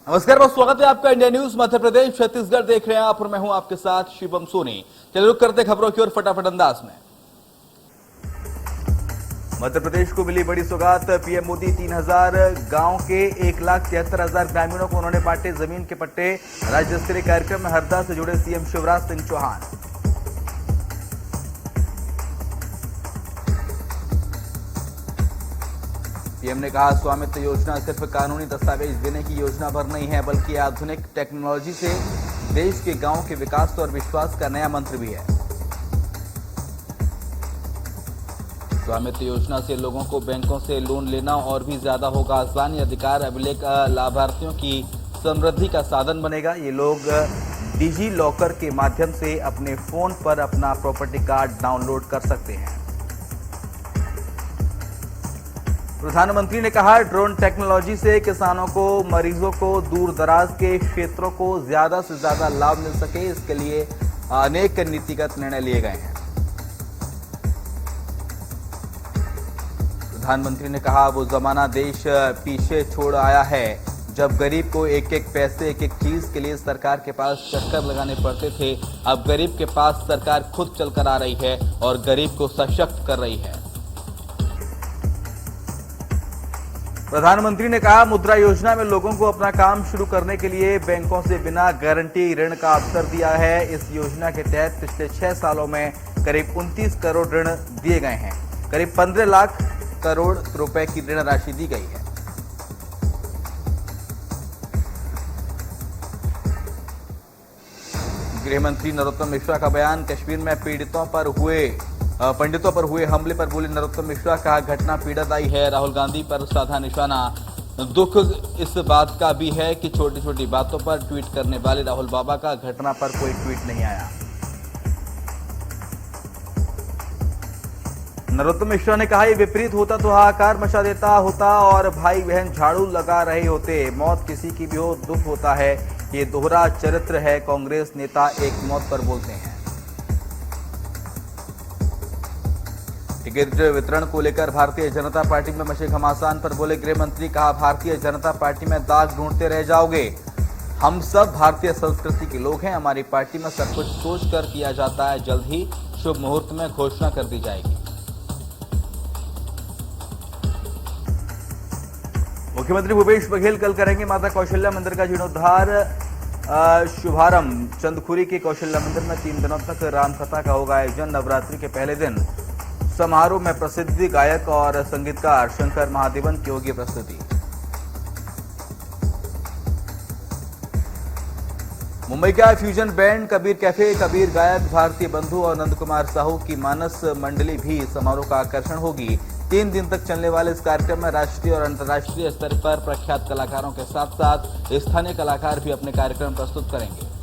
नमस्कार, बहुत स्वागत है आपका इंडिया न्यूज मध्य प्रदेश छत्तीसगढ़ देख रहे हैं आप और मैं हूं आपके साथ शिवम सोनी। चलिए रुक करते खबरों की ओर फटाफट अंदाज में। मध्य प्रदेश को मिली बड़ी सौगात। पीएम मोदी 3000 गांव के 1,73,000 ग्रामीणों को उन्होंने बांटे जमीन के पट्टे। राज्य स्तरीय कार्यक्रम में हरदा से जुड़े सीएम शिवराज सिंह चौहान। पीएम ने कहा, स्वामित्व योजना सिर्फ कानूनी दस्तावेज देने की योजना भर नहीं है, बल्कि आधुनिक टेक्नोलॉजी से देश के गांवों के विकास और विश्वास का नया मंत्र भी है। स्वामित्व योजना से लोगों को बैंकों से लोन लेना और भी ज्यादा होगा आसान। ये अधिकार अभिलेख लाभार्थियों की समृद्धि का साधन बनेगा। ये लोग डिजी लॉकर के माध्यम से अपने फोन पर अपना प्रॉपर्टी कार्ड डाउनलोड कर सकते हैं। प्रधानमंत्री ने कहा, ड्रोन टेक्नोलॉजी से किसानों को, मरीजों को, दूर दराज के क्षेत्रों को ज्यादा से ज्यादा लाभ मिल सके, इसके लिए अनेक नीतिगत निर्णय लिए गए हैं। प्रधानमंत्री ने कहा, वो जमाना देश पीछे छोड़ आया है जब गरीब को एक एक पैसे, एक एक चीज के लिए सरकार के पास चक्कर लगाने पड़ते थे। अब गरीब के पास सरकार खुद चलकर आ रही है और गरीब को सशक्त कर रही है। प्रधानमंत्री ने कहा, मुद्रा योजना में लोगों को अपना काम शुरू करने के लिए बैंकों से बिना गारंटी ऋण का अवसर दिया है। इस योजना के तहत पिछले 6 सालों में करीब 29 करोड़ ऋण दिए गए हैं। करीब 15 लाख करोड़ रुपए की ऋण राशि दी गई है। गृह मंत्री नरोत्तम मिश्रा का बयान। कश्मीर में पंडितों पर हुए हमले पर बोले नरोत्तम मिश्रा, कहा, घटना पीड़ादायी है। राहुल गांधी पर साधा निशाना। दुख इस बात का भी है कि छोटी छोटी बातों पर ट्वीट करने वाले राहुल बाबा का घटना पर कोई ट्वीट नहीं आया। नरोत्तम मिश्रा ने कहा, ये विपरीत होता तो हाहाकार मचा देता होता और भाई बहन झाड़ू लगा रहे होते। मौत किसी की भी हो, दुख होता है। ये दोहरा चरित्र है। कांग्रेस नेता एक मौत पर बोलते हैं। टिकट वितरण को लेकर भारतीय जनता पार्टी में मचे घमासान पर बोले गृह मंत्री, कहा, भारतीय जनता पार्टी में दाग ढूंढते रह जाओगे। हम सब भारतीय संस्कृति के लोग हैं। हमारी पार्टी में सब कुछ सोच कर किया जाता है। जल्द ही शुभ मुहूर्त में घोषणा कर दी जाएगी। मुख्यमंत्री भूपेश बघेल कल करेंगे माता कौशल्या मंदिर का जीर्णोद्धार शुभारंभ। चंदखुरी के कौशल्या मंदिर में 3 दिनों तक रामकथा का होगा आयोजन। नवरात्रि के पहले दिन समारोह में प्रसिद्ध गायक और संगीतकार शंकर महादेवन की होगी प्रस्तुति। मुंबई का fusion band Kabir cafe, Kabir गायक, भारतीय बंधु और नंद कुमार साहू की मानस मंडली भी समारोह का आकर्षण होगी। 3 दिन तक चलने वाले इस कार्यक्रम में राष्ट्रीय और अंतर्राष्ट्रीय स्तर पर प्रख्यात कलाकारों के साथ साथ स्थानीय कलाकार भी अपने कार्यक्रम प्रस्तुत करेंगे।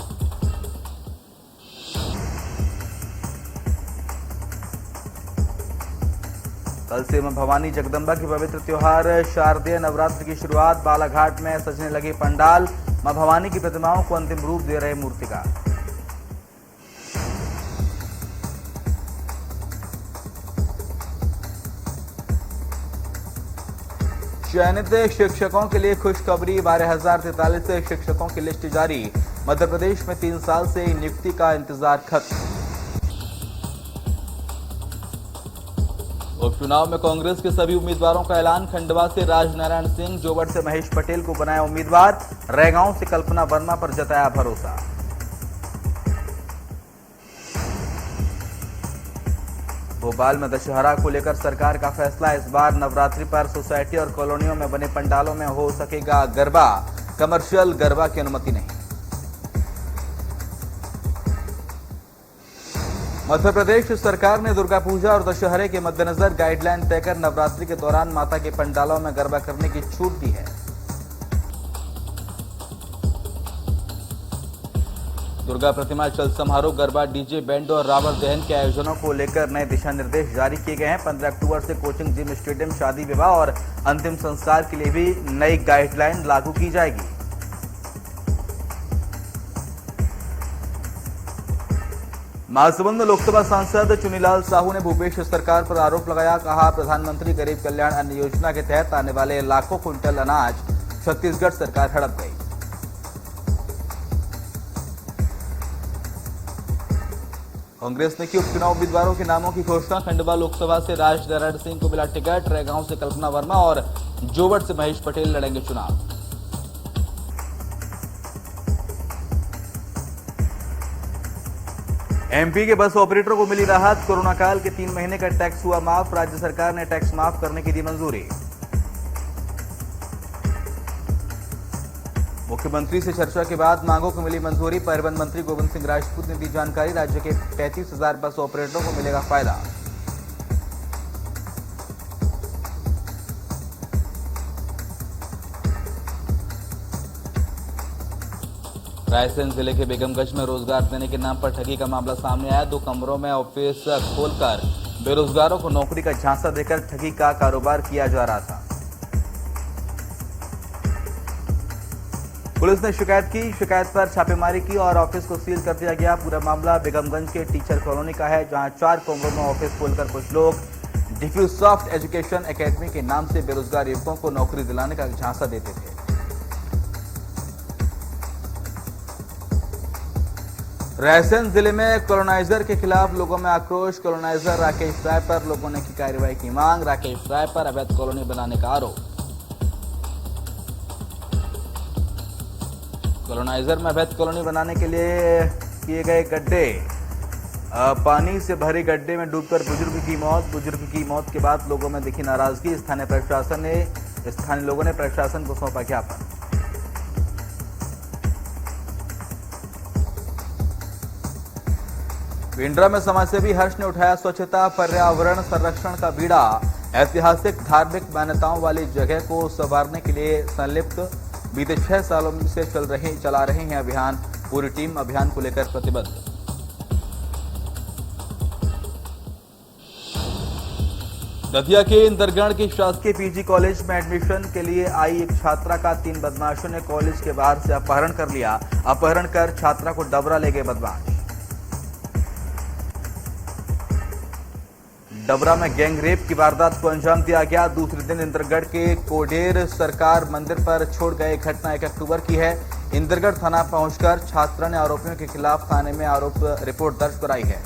कल से मां भवानी जगदंबा की पवित्र त्योहार शारदीय नवरात्र की शुरुआत। बालाघाट में सजने लगे पंडाल। मां भवानी की प्रतिमाओं को अंतिम रूप दे रहे मूर्तिकार। चयनित शिक्षकों के लिए खुशखबरी। 12,043 शिक्षकों की लिस्ट जारी। मध्य प्रदेश में 3 साल से नियुक्ति का इंतजार खत्म। उपचुनाव में कांग्रेस के सभी उम्मीदवारों का ऐलान। खंडवा से राजनारायण सिंह, जोबट से महेश पटेल को बनाया उम्मीदवार। रैगांव से कल्पना वर्मा पर जताया भरोसा। भोपाल में दशहरा को लेकर सरकार का फैसला। इस बार नवरात्रि पर सोसाइटी और कॉलोनियों में बने पंडालों में हो सकेगा गरबा। कमर्शियल गरबा की अनुमति नहीं। मध्य प्रदेश सरकार ने दुर्गा पूजा और दशहरे के मद्देनजर गाइडलाइन तय कर नवरात्रि के दौरान माता के पंडालों में गरबा करने की छूट दी है। दुर्गा प्रतिमा चल समारोह, गरबा, डीजे बैंड और रावण दहन के आयोजनों को लेकर नए दिशा निर्देश जारी किए गए हैं। 15 अक्टूबर से कोचिंग, जिम, स्टेडियम, शादी विवाह और अंतिम संस्कार के लिए भी नई गाइडलाइन लागू की जाएगी। महासमुंद लोकसभा सांसद चुनीलाल साहू ने भूपेश सरकार पर आरोप लगाया। कहा, प्रधानमंत्री गरीब कल्याण अन्न योजना के तहत आने वाले लाखों क्विंटल अनाज छत्तीसगढ़ सरकार हड़प गई। कांग्रेस ने की उपचुनाव उम्मीदवारों के नामों की घोषणा। खंडवा लोकसभा से राज नारायण सिंह को मिला टिकट। रैगांव से कल्पना वर्मा और जोवट से महेश पटेल लड़ेंगे चुनाव। एमपी के बस ऑपरेटरों को मिली राहत। कोरोना काल के 3 महीने का टैक्स हुआ माफ। राज्य सरकार ने टैक्स माफ करने की दी मंजूरी। मुख्यमंत्री से चर्चा के बाद मांगों को मिली मंजूरी। परिवहन मंत्री गोविंद सिंह राजपूत ने दी जानकारी। राज्य के 35,000 बस ऑपरेटरों को मिलेगा फायदा। रायसेन जिले के बेगमगंज में रोजगार देने के नाम पर ठगी का मामला सामने आया। 2 कमरों में ऑफिस खोलकर बेरोजगारों को नौकरी का झांसा देकर ठगी का कारोबार किया जा रहा था। पुलिस ने शिकायत की। शिकायत पर छापेमारी की और ऑफिस को सील कर दिया गया। पूरा मामला बेगमगंज के टीचर कॉलोनी का है, जहां 4 कमरों में ऑफिस खोलकर कुछ लोग डिफ्यूसॉफ्ट एजुकेशन एकेडमी के नाम से बेरोजगार युवकों को नौकरी दिलाने का झांसा देते थे। रायसेन जिले में कॉलोनाइजर के खिलाफ लोगों में आक्रोश। कॉलोनाइजर राकेश राय पर लोगों ने की कार्रवाई की मांग। राकेश राय पर अवैध कॉलोनी बनाने का आरोप। कॉलोनाइजर में अवैध कॉलोनी बनाने के लिए किए गए गड्ढे। पानी से भरे गड्ढे में डूबकर बुजुर्ग की मौत। बुजुर्ग की मौत के बाद लोगों में दिखी नाराजगी। स्थानीय लोगों ने प्रशासन को सौंपा ज्ञापन। पिंडरा में समाजसेवी हर्ष ने उठाया स्वच्छता पर्यावरण संरक्षण का बीड़ा। ऐतिहासिक धार्मिक मान्यताओं वाली जगह को संवारने के लिए संलिप्त बीते 6 सालों से चला रहे हैं अभियान। पूरी टीम अभियान को लेकर प्रतिबद्ध। दतिया के इंदरगढ़ की शासकीय पीजी कॉलेज में एडमिशन के लिए आई एक छात्रा का 3 बदमाशों ने कॉलेज के बाहर से अपहरण कर लिया। अपहरण कर छात्रा को डबरा ले गए बदमाश। डबरा में गैंग रेप की वारदात को अंजाम दिया गया। दूसरे दिन इंदरगढ़ के कोडेर सरकार मंदिर पर छोड़ गए। घटना 1 अक्टूबर की है। इंदरगढ़ थाना पहुंचकर छात्रा ने आरोपियों के खिलाफ थाने में आरोप रिपोर्ट दर्ज कराई है।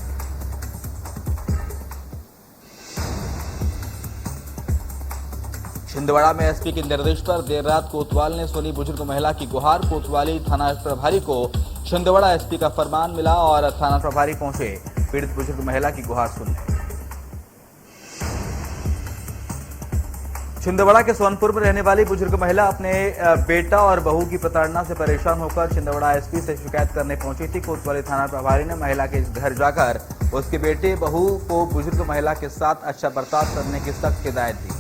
छिंदवाड़ा में एसपी के निर्देश पर देर रात कोतवाल ने सुनी बुजुर्ग महिला की गुहार। कोतवाली थाना प्रभारी को छिंदवाड़ा एसपी का फरमान मिला और थाना प्रभारी पहुंचे पीड़ित बुजुर्ग महिला की गुहार सुनने। छिंदवाड़ा के सोनपुर में रहने वाली बुजुर्ग महिला अपने बेटा और बहू की प्रताड़ना से परेशान होकर छिंदवाड़ा एसपी से शिकायत करने पहुंची थी। कोतवाली थाना प्रभारी ने महिला के घर जाकर उसके बेटे बहू को बुजुर्ग महिला के साथ अच्छा बर्ताव करने की सख्त हिदायत दी।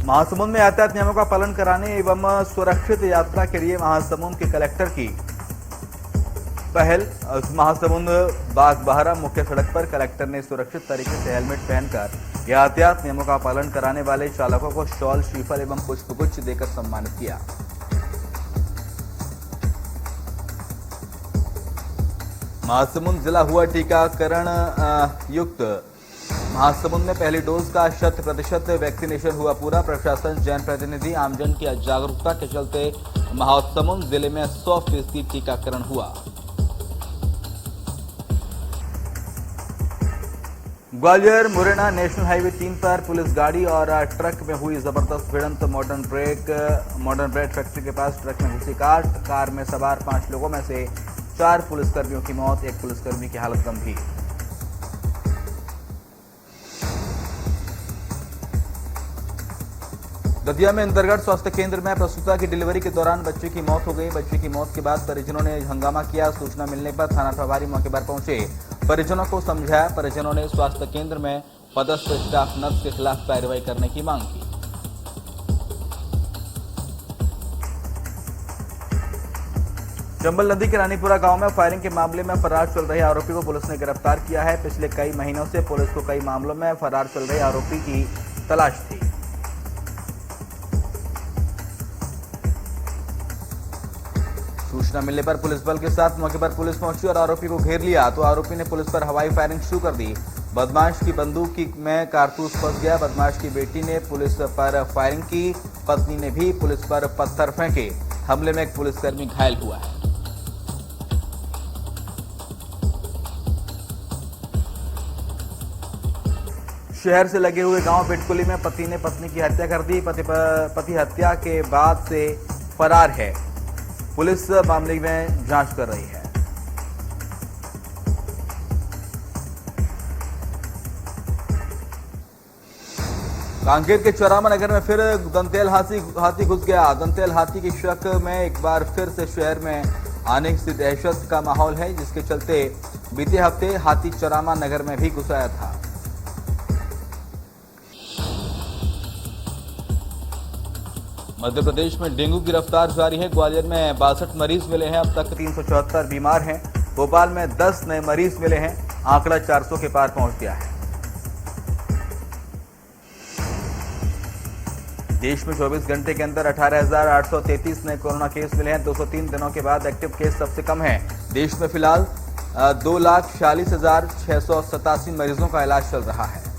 महासमुंद में यातायात नियमों का पालन कराने एवं सुरक्षित यात्रा के लिए महासमुंद के कलेक्टर की पहल। महासमुंद बागबाहरा मुख्य सड़क पर कलेक्टर ने सुरक्षित तरीके से हेलमेट पहनकर यातायात नियमों का पालन कराने वाले चालकों को शॉल, श्रीफल एवं पुष्पगुच्छ देकर सम्मानित किया। महासमुंद जिला हुआ टीकाकरण युक्त। महासमुंद में पहली डोज का 100% वैक्सीनेशन हुआ पूरा। प्रशासन, जनप्रतिनिधि, आमजन की जागरूकता के चलते महासमुंद जिले में 100% टीकाकरण हुआ। ग्वालियर मुरैना नेशनल हाईवे 3 पर पुलिस गाड़ी और ट्रक में हुई जबरदस्त भिड़ंत। मॉडर्न ब्रेड फैक्ट्री के पास ट्रक में घुसी कार में सवार 5 लोगों में से 4 पुलिसकर्मियों की मौत। 1 पुलिसकर्मी की हालत गंभीर। दतिया में इंदरगढ़ स्वास्थ्य केंद्र में प्रसूता की डिलीवरी के दौरान बच्चे की मौत हो गई। बच्चे की मौत के बाद परिजनों ने हंगामा किया। सूचना मिलने पर थाना प्रभारी मौके पर पहुंचे, परिजनों को समझाया। परिजनों ने स्वास्थ्य केंद्र में पदस्थ स्टाफ नर्स के खिलाफ कार्रवाई करने की मांग की। चंबल नदी के रानीपुरा गांव में फायरिंग के मामले में फरार चल रहे आरोपी को पुलिस ने गिरफ्तार किया है। पिछले कई महीनों से पुलिस को कई मामलों में फरार चल रहे आरोपी की तलाश थी। सूचना मिलने पर पुलिस बल के साथ मौके पर पुलिस पहुंची और आरोपी को घेर लिया तो आरोपी ने पुलिस पर हवाई फायरिंग शुरू कर दी। बदमाश की बंदूक में कारतूस फंस गया। बदमाश की बेटी ने पुलिस पर फायरिंग की, पत्नी ने भी पुलिस पर पत्थर फेंके। हमले में एक पुलिसकर्मी घायल हुआ है। शहर से लगे हुए गांव पिटकुली में पति ने पत्नी की हत्या कर दी। पति हत्या के बाद से फरार है। पुलिस मामले में जांच कर रही है। कांकेर के चौरामा नगर में फिर दंतेल हाथी घुस गया। दंतेल हाथी की शक में एक बार फिर से शहर में आने से दहशत का माहौल है, जिसके चलते बीते हफ्ते हाथी चौरामा नगर में भी घुस आया था। मध्य प्रदेश में डेंगू की रफ्तार जारी है। ग्वालियर में 62 मरीज मिले हैं। अब तक 374 बीमार हैं। भोपाल में 10 नए मरीज मिले हैं। आंकड़ा 400 के पार पहुंच गया है। देश में 24 घंटे के अंदर 18,833 नए कोरोना केस मिले हैं। 203 दिनों के बाद एक्टिव केस सबसे कम है। देश में फिलहाल 2,46,687 मरीजों का इलाज चल रहा है।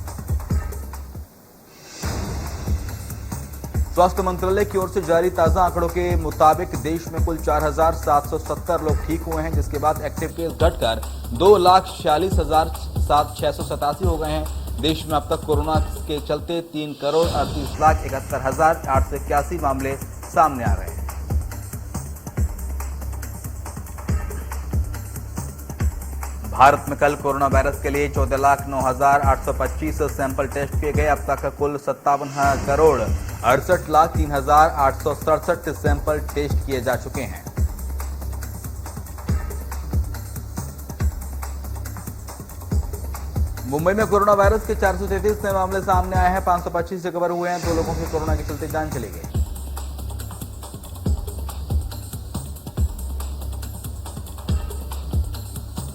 स्वास्थ्य मंत्रालय की ओर से जारी ताजा आंकड़ों के मुताबिक देश में कुल 4,770 लोग ठीक हुए हैं, जिसके बाद एक्टिव केस घटकर 2,46,687 हो गए हैं। देश में अब तक कोरोना के चलते 3,38,71,881 मामले सामने आ रहे हैं। भारत में कल कोरोना वायरस के लिए 14,09,825 सैंपल टेस्ट किए गए। अब तक कुल 57,68,03,867 सैंपल टेस्ट किए जा चुके हैं। मुंबई में कोरोना वायरस के 433 नए मामले सामने आए हैं। 525 रिकवर हुए हैं। 2 लोगों की कोरोना के चलते जान चली गई।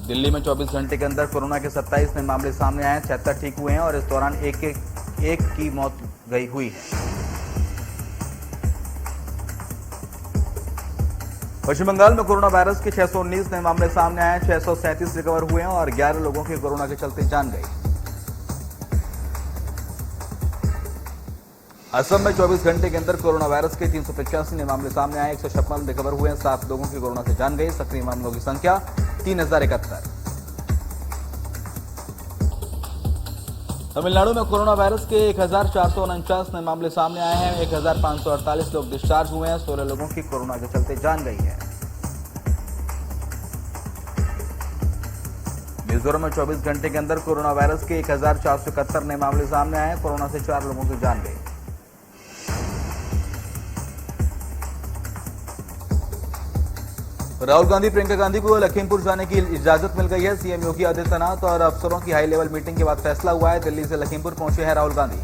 दिल्ली में 24 घंटे के अंदर कोरोना के 27 नए मामले सामने आए हैं। 76 ठीक हुए हैं और इस दौरान एक की मौत हुई है। पश्चिम बंगाल में कोरोना वायरस के 619 नए मामले सामने आए हैं। 637 रिकवर हुए हैं और 11 लोगों की कोरोना के चलते जान गई। असम में 24 घंटे के अंदर कोरोना वायरस के 385 नए मामले सामने आए। 156 रिकवर हुए हैं। 7 लोगों की कोरोना से जान गई। सक्रिय मामलों की संख्या 3,071। तमिलनाडु में कोरोना वायरस के 1,449 नए मामले सामने आए हैं। 1,548 लोग डिस्चार्ज हुए हैं। 16 लोगों की कोरोना के चलते जान गई है। मिजोरम में 24 घंटे के अंदर कोरोना वायरस के 1,471 नए मामले सामने आए हैं। कोरोना से 4 लोगों की जान गई। राहुल गांधी प्रियंका गांधी को लखीमपुर जाने की इजाजत मिल गई है। सीएम योगी आदित्यनाथ और अफसरों की हाई लेवल मीटिंग के बाद फैसला हुआ है। दिल्ली से लखीमपुर पहुंचे हैं राहुल गांधी।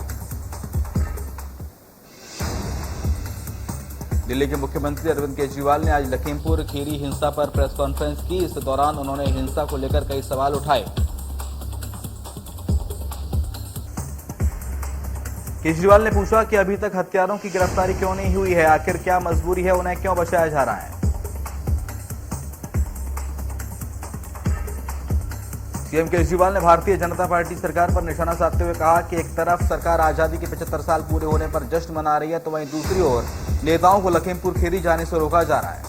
दिल्ली के मुख्यमंत्री अरविंद केजरीवाल ने आज लखीमपुर खीरी हिंसा पर प्रेस कॉन्फ्रेंस की। इस दौरान उन्होंने हिंसा को लेकर कई सवाल उठाए। केजरीवाल ने पूछा कि अभी तक हत्यारों की गिरफ्तारी क्यों नहीं हुई है, आखिर क्या मजबूरी है, उन्हें क्यों बचाया जा रहा है। सीएम केजरीवाल ने भारतीय जनता पार्टी सरकार पर निशाना साधते हुए कहा कि एक तरफ सरकार आजादी के 75 साल पूरे होने पर जश्न मना रही है, तो वहीं दूसरी ओर नेताओं को लखीमपुर खीरी जाने से रोका जा रहा है।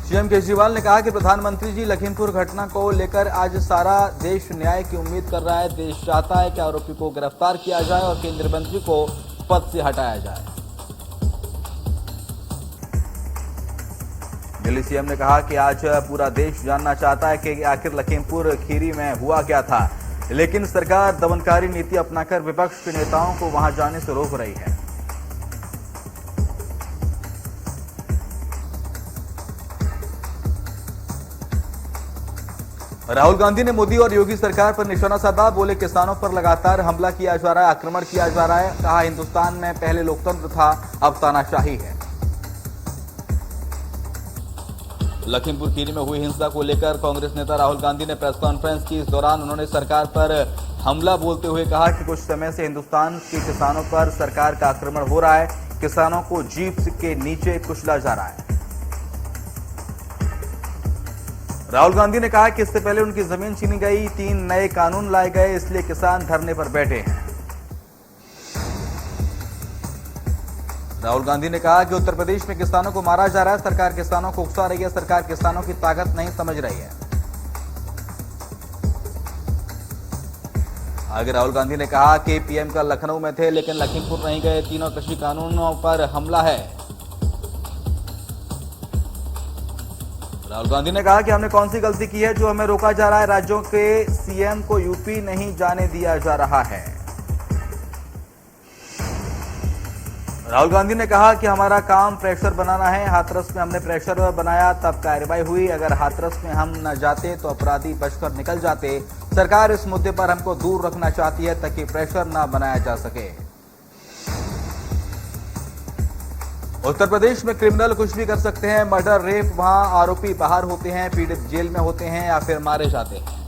सीएम केजरीवाल ने कहा कि प्रधानमंत्री जी लखीमपुर घटना को लेकर आज सारा देश न्याय की उम्मीद कर रहा है। देश चाहता है कि आरोपी को गिरफ्तार किया जाए और केंद्रीय मंत्री को पद से हटाया जाए। दिल्ली सीएम ने कहा कि आज पूरा देश जानना चाहता है कि आखिर लखीमपुर खीरी में हुआ क्या था, लेकिन सरकार दमनकारी नीति अपनाकर विपक्ष के नेताओं को वहां जाने से रोक रही है। राहुल गांधी ने मोदी और योगी सरकार पर निशाना साधा। बोले किसानों पर लगातार हमला किया जा रहा है, आक्रमण किया जा रहा है। कहा हिंदुस्तान में पहले लोकतंत्र था, अब तानाशाही है। लखीमपुर खीरी में हुई हिंसा को लेकर कांग्रेस नेता राहुल गांधी ने प्रेस कॉन्फ्रेंस की। इस दौरान उन्होंने सरकार पर हमला बोलते हुए कहा कि कुछ समय से हिंदुस्तान के किसानों पर सरकार का आक्रमण हो रहा है। किसानों को जीप के नीचे कुचला जा रहा है। राहुल गांधी ने कहा कि इससे पहले उनकी जमीन छीनी गई, 3 नए कानून लाए गए, इसलिए किसान धरने पर बैठे हैं। राहुल गांधी ने कहा कि उत्तर प्रदेश में किसानों को मारा जा रहा है, सरकार किसानों को उकसा रही है, सरकार किसानों की ताकत नहीं समझ रही है। आगे राहुल गांधी ने कहा कि पीएम कल लखनऊ में थे लेकिन लखीमपुर नहीं गए, तीनों कृषि कानूनों पर हमला है। राहुल गांधी ने कहा कि हमने कौन सी गलती की है जो हमें रोका जा रहा है, राज्यों के सीएम को यूपी नहीं जाने दिया जा रहा है। राहुल गांधी ने कहा कि हमारा काम प्रेशर बनाना है, हाथरस में हमने प्रेशर बनाया तब कार्रवाई हुई, अगर हाथरस में हम न जाते तो अपराधी बचकर निकल जाते। सरकार इस मुद्दे पर हमको दूर रखना चाहती है ताकि प्रेशर न बनाया जा सके। उत्तर प्रदेश में क्रिमिनल कुछ भी कर सकते हैं, मर्डर रेप, वहां आरोपी बाहर होते हैं, पीड़ित जेल में होते हैं या फिर मारे जाते हैं।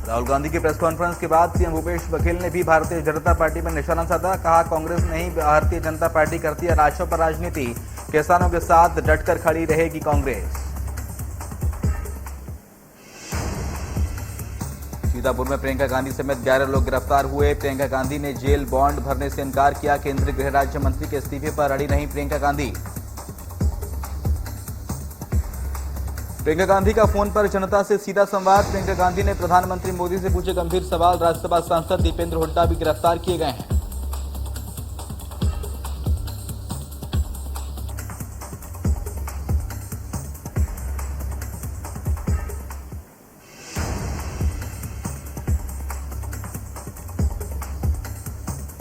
राहुल गांधी की प्रेस कॉन्फ्रेंस के बाद सीएम भूपेश बघेल ने भी भारतीय जनता पार्टी पर निशाना साधा। कहा कांग्रेस नहीं भारतीय जनता पार्टी करती है राशों पर राजनीति, किसानों के साथ डटकर खड़ी रहेगी कांग्रेस। सीतापुर में प्रियंका गांधी समेत 11 लोग गिरफ्तार हुए। प्रियंका गांधी ने जेल बॉन्ड भरने से इनकार किया। केंद्रीय गृह राज्य मंत्री के इस्तीफे पर अड़ी रही प्रियंका गांधी। प्रियंका गांधी का फोन पर जनता से सीधा संवाद। प्रियंका गांधी ने प्रधानमंत्री मोदी से पूछे गंभीर सवाल। राज्यसभा सांसद दीपेंद्र हुड्डा भी गिरफ्तार किए गए हैं।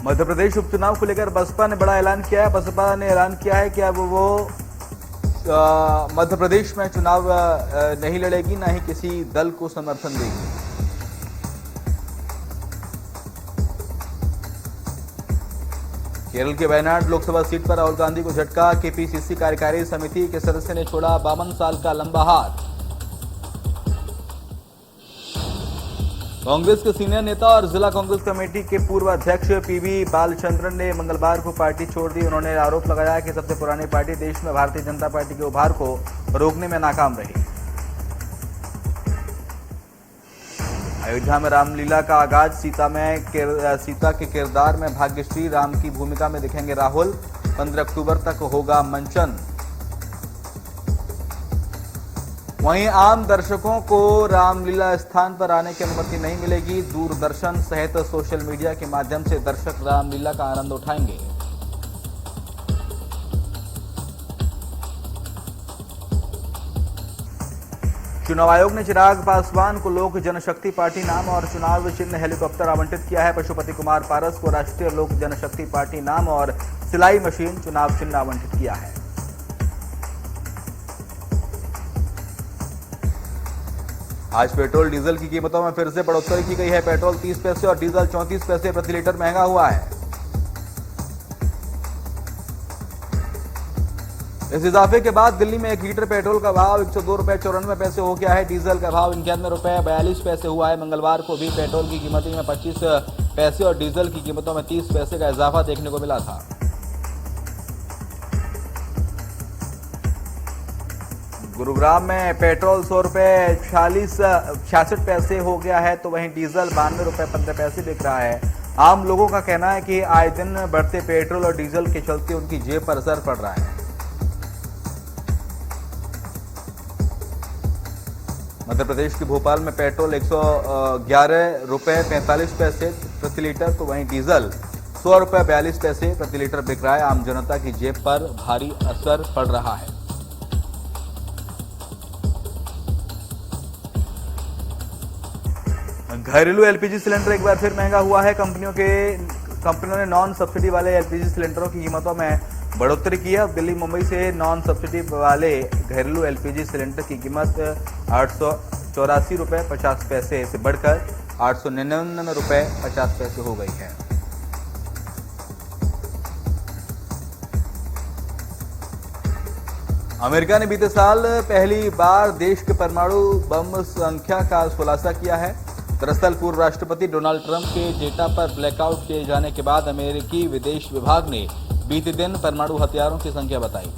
मध्य प्रदेश उपचुनाव को लेकर बसपा ने बड़ा ऐलान किया है। बसपा ने ऐलान किया है कि अब वो मध्य प्रदेश में चुनाव नहीं लड़ेगी, न ही किसी दल को समर्थन देगी। केरल के वायनाड लोकसभा सीट पर राहुल गांधी को झटका। केपीसीसी कार्यकारी समिति के सदस्य ने छोड़ा 52 साल का लंबा हाथ। कांग्रेस के सीनियर नेता और जिला कांग्रेस कमेटी के पूर्व अध्यक्ष पीवी बालचंद्रन ने मंगलवार को पार्टी छोड़ दी। उन्होंने आरोप लगाया कि सबसे पुरानी पार्टी देश में भारतीय जनता पार्टी के उभार को रोकने में नाकाम रही। अयोध्या में रामलीला का आगाज। सीता के किरदार में भाग्यश्री, राम की भूमिका में दिखेंगे राहुल। 15 अक्टूबर तक होगा मंचन। वहीं आम दर्शकों को रामलीला स्थान पर आने की अनुमति नहीं मिलेगी। दूरदर्शन सहित सोशल मीडिया के माध्यम से दर्शक रामलीला का आनंद उठाएंगे। चुनाव आयोग ने चिराग पासवान को लोक जनशक्ति पार्टी नाम और चुनाव चिन्ह हेलीकॉप्टर आवंटित किया है। पशुपति कुमार पारस को राष्ट्रीय लोक जनशक्ति पार्टी नाम और सिलाई मशीन चुनाव चिन्ह आवंटित किया है। आज पेट्रोल डीजल की कीमतों में फिर से बढ़ोतरी की गई है। पेट्रोल 30 पैसे और डीजल 34 पैसे प्रति लीटर महंगा हुआ है। इस इजाफे के बाद दिल्ली में 1 लीटर पेट्रोल का भाव 102 रुपए 94 पैसे हो गया है। डीजल का भाव 91 रुपए 42 पैसे हुआ है। मंगलवार को भी पेट्रोल की कीमतों में 25 पैसे और डीजल की कीमतों में 30 पैसे का इजाफा देखने को मिला था। गुरुग्राम में पेट्रोल 100 रुपए 66 पैसे हो गया है, तो वहीं डीजल 92 रुपए 15 पैसे बिक रहा है। आम लोगों का कहना है कि आए दिन बढ़ते पेट्रोल और डीजल के चलते उनकी जेब पर असर पड़ रहा है। मध्य प्रदेश के भोपाल में पेट्रोल 111 रुपए 45 पैसे प्रति लीटर, तो वहीं डीजल 100 रुपए 42 पैसे प्रति लीटर बिक रहा है। आम जनता की जेब पर भारी असर पड़ रहा है। घरेलू एलपीजी सिलेंडर एक बार फिर महंगा हुआ है। कंपनियों ने नॉन सब्सिडी वाले एलपीजी सिलेंडरों की कीमतों में बढ़ोतरी की है। दिल्ली मुंबई से नॉन सब्सिडी वाले घरेलू एलपीजी सिलेंडर की कीमत 884 रुपए 50 पैसे से बढ़कर 899 रुपए 50 पैसे हो गई है। अमेरिका ने बीते साल पहली बार देश के परमाणु बम संख्या का खुलासा किया है। दरअसल पूर्व राष्ट्रपति डोनाल्ड ट्रंप के डेटा पर ब्लैकआउट किए जाने के बाद अमेरिकी विदेश विभाग ने बीते दिन परमाणु हथियारों की संख्या बताई।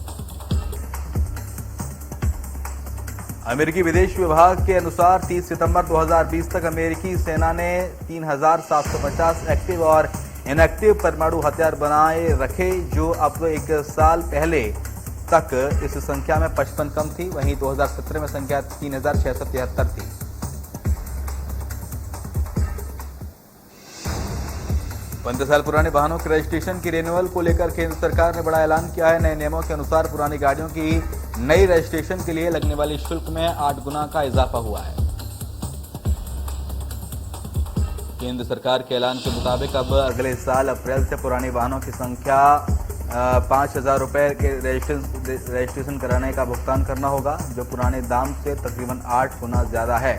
अमेरिकी विदेश विभाग के अनुसार 30 सितंबर 2020 तक अमेरिकी सेना ने 3,750 एक्टिव और इनएक्टिव परमाणु हथियार बनाए रखे, जो अब एक साल पहले तक इस संख्या में 55 कम थी। वहीं 2017 में संख्या 3,673 थी। पंद्रह साल पुराने वाहनों के रजिस्ट्रेशन की रिन्यूअल को लेकर केंद्र सरकार ने बड़ा ऐलान किया है। नए नियमों के अनुसार पुरानी गाड़ियों की नई रजिस्ट्रेशन के लिए लगने वाली शुल्क में 8 गुना का इजाफा हुआ है। केंद्र सरकार के ऐलान के मुताबिक अब अगले साल अप्रैल से पुराने वाहनों की संख्या 5,000 रुपये के रजिस्ट्रेशन कराने का भुगतान करना होगा, जो पुराने दाम से तकरीबन 8 गुना ज्यादा है।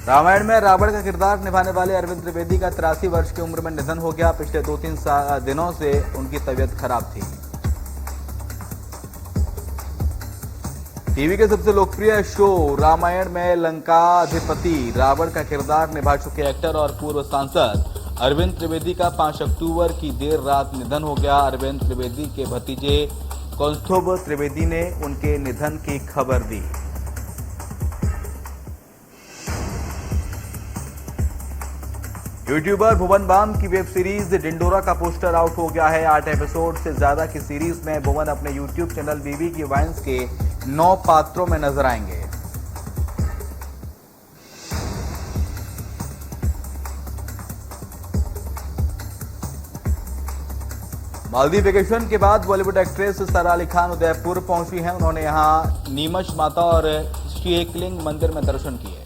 रामायण में रावण का किरदार निभाने वाले अरविंद त्रिवेदी का 83 वर्ष की उम्र में निधन हो गया। पिछले 2-3 दिनों से उनकी तबीयत खराब थी। टीवी के सबसे लोकप्रिय शो रामायण में लंकाधिपति रावण का किरदार निभा चुके एक्टर और पूर्व सांसद अरविंद त्रिवेदी का 5 अक्टूबर की देर रात निधन हो गया। अरविंद त्रिवेदी के भतीजे कौस्तुभ त्रिवेदी ने उनके निधन की खबर दी। यूट्यूबर भुवन बाम की वेब सीरीज डिंडोरा का पोस्टर आउट हो गया है। 8 एपिसोड से ज्यादा की सीरीज में भुवन अपने यूट्यूब चैनल बीबी की वाइन्स के 9 पात्रों में नजर आएंगे। मालदीव वेकेशन के बाद बॉलीवुड एक्ट्रेस सारा अली खान उदयपुर पहुंची हैं। उन्होंने यहां नीमच माता और श्री एकलिंग मंदिर में दर्शन किए।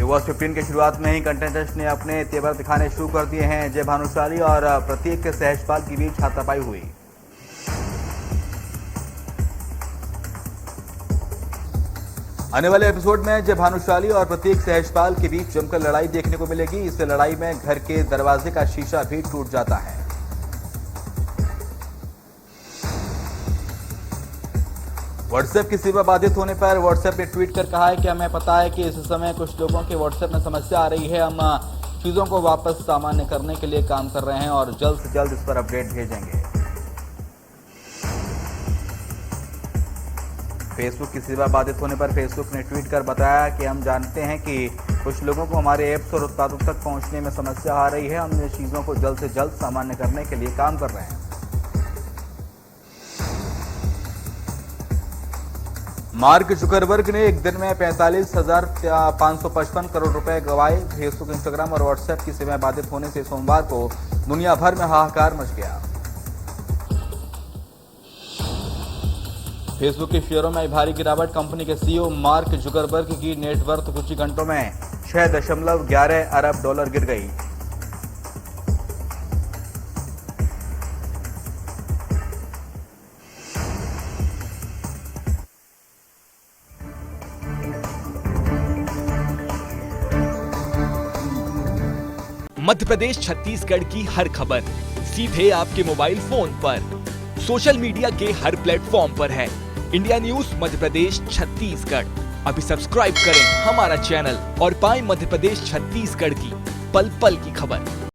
वर्ष 15 की शुरुआत में ही कंटेस्टेंट्स ने अपने तेवर दिखाने शुरू कर दिए हैं। जय भानुशाली और प्रतीक सहजपाल के बीच हाथापाई हुई। आने वाले एपिसोड में जय भानुशाली और प्रतीक सहजपाल के बीच जमकर लड़ाई देखने को मिलेगी। इस लड़ाई में घर के दरवाजे का शीशा भी टूट जाता है। व्हाट्सएप की सेवा बाधित होने पर व्हाट्सएप ने ट्वीट कर कहा है कि हमें पता है कि इस समय कुछ लोगों के व्हाट्सएप में समस्या आ रही है। हम चीजों को वापस सामान्य करने के लिए काम कर रहे हैं और जल्द से जल्द इस पर अपडेट भेजेंगे। फेसबुक की सेवा बाधित होने पर फेसबुक ने ट्वीट कर बताया कि हम जानते हैं कि कुछ लोगों को हमारे ऐप्स और उत्पादों तक पहुंचने में समस्या आ रही है। हम इन चीजों को जल्द से जल्द सामान्य करने के लिए काम कर रहे हैं। मार्क जुकरबर्ग ने एक दिन में 45,555 करोड़ रुपए गंवाए। फेसबुक, इंस्टाग्राम और व्हाट्सएप की सेवाएं बाधित होने से सोमवार को दुनिया भर में हाहाकार मच गया। फेसबुक के शेयरों में भारी गिरावट। कंपनी के सीईओ मार्क जुकरबर्ग की नेटवर्थ कुछ ही घंटों में 6.11 अरब डॉलर गिर गई। मध्य प्रदेश छत्तीसगढ़ की हर खबर सीधे आपके मोबाइल फोन पर, सोशल मीडिया के हर प्लेटफॉर्म पर है। इंडिया न्यूज मध्य प्रदेश छत्तीसगढ़, अभी सब्सक्राइब करें हमारा चैनल और पाएं मध्य प्रदेश छत्तीसगढ़ की पल पल की खबर।